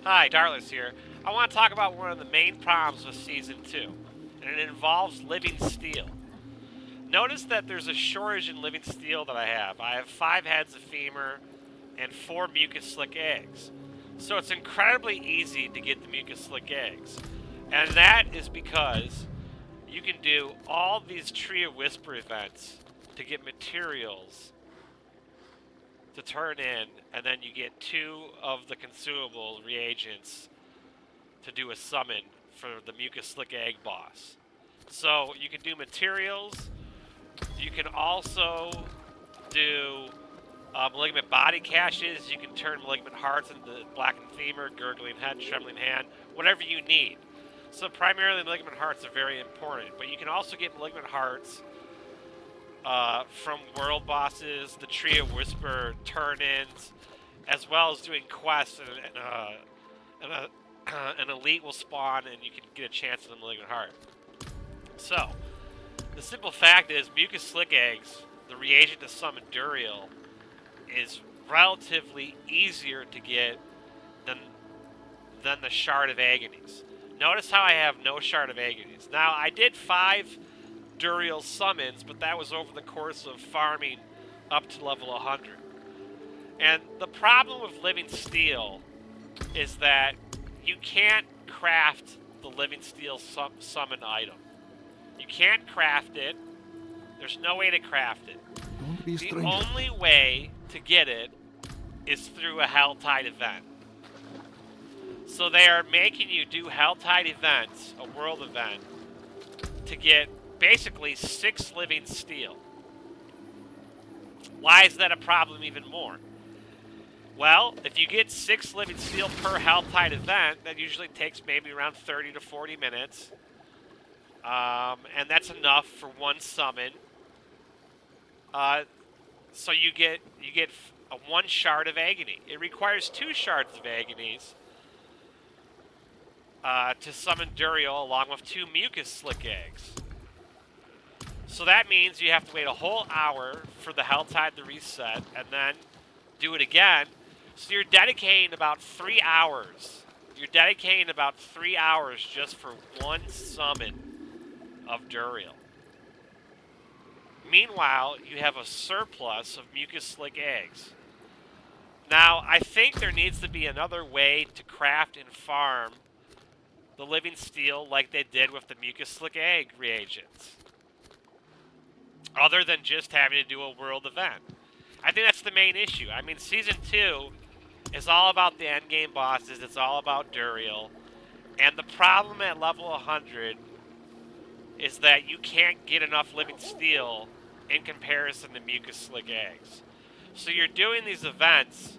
Hi, Dartless here. I want to talk about one of the main problems with Season 2, and it involves living steel. Notice that there's a shortage in living steel that I have. I have 5 heads of femur and 4 mucus slick eggs. So it's incredibly easy to get the mucus slick eggs. And that is because you can do all these Tree of Whisper events to get materials to turn in, and then you get 2 of the consumable reagents to do a summon for the mucus slick egg boss. So you can do materials. You can also do malignant body caches. You can turn malignant hearts into blackened femur, gurgling head, trembling hand, whatever you need. So primarily malignant hearts are very important, but you can also get malignant hearts from world bosses, the Tree of Whisper turn-ins, as well as doing quests, and an elite will spawn and you can get a chance at a malignant heart. So, the simple fact is, mucus slick eggs, the reagent to summon Duriel, is relatively easier to get than the Shard of Agonies. Notice how I have no Shard of Agonies. Now, I did 5 Duriel summons, but that was over the course of farming up to level 100. And the problem with Living Steel is that you can't craft the Living Steel summon item. You can't craft it. There's no way to craft it. Don't be a The stranger. only way to get it is through a Helltide event. So they are making you do Helltide events, a world event, to get basically 6 living steel. Why is that a problem even more? Well, if you get 6 living steel per Helltide event, that usually takes maybe around 30 to 40 minutes. And that's enough for 1 summon. So you get 1 shard of agony. It requires 2 shards of agonies to summon Duriel along with 2 mucus slick eggs. So that means you have to wait a whole hour for the Helltide to reset and then do it again. So you're dedicating about 3 hours. You're dedicating about 3 hours just for 1 summon of Duriel. Meanwhile, you have a surplus of mucus slick eggs. Now, I think there needs to be another way to craft and farm the living steel like they did with the mucus slick egg reagents, other than just having to do a world event. I think that's the main issue. I mean, Season 2 is all about the endgame bosses. It's all about Duriel. And the problem at level 100 is that you can't get enough living steel in comparison to mucus slick eggs. So you're doing these events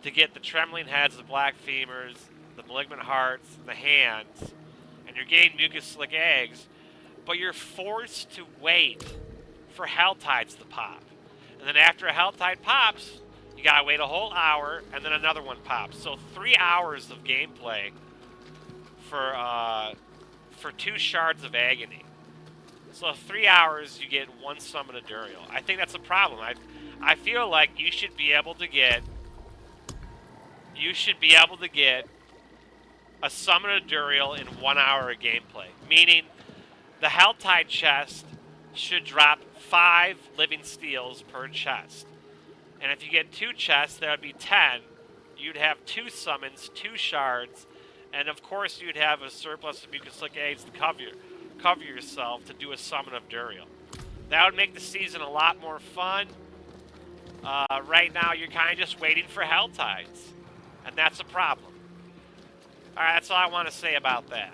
to get the trembling heads, the black femurs, the malignant hearts, the hands, and you're getting mucus slick eggs, but you're forced to wait for Helltides to pop. And then after a Helltide pops, you gotta wait a whole hour, and then another one pops. So 3 hours of gameplay for 2 shards of agony. So 3 hours, you get 1 summon of Duriel. I think that's a problem. I feel like you should be able to get a summon of Duriel in 1 hour of gameplay. Meaning, the Helltide chest should drop 5 living steels per chest. And if you get 2 chests, that would be 10. You'd have 2 summons, 2 shards, and of course you'd have a surplus of mucus slick eggs to cover yourself to do a summon of Duriel. That would make the season a lot more fun. Right now you're kind of just waiting for Helltides, and that's a problem. Alright, that's all I want to say about that.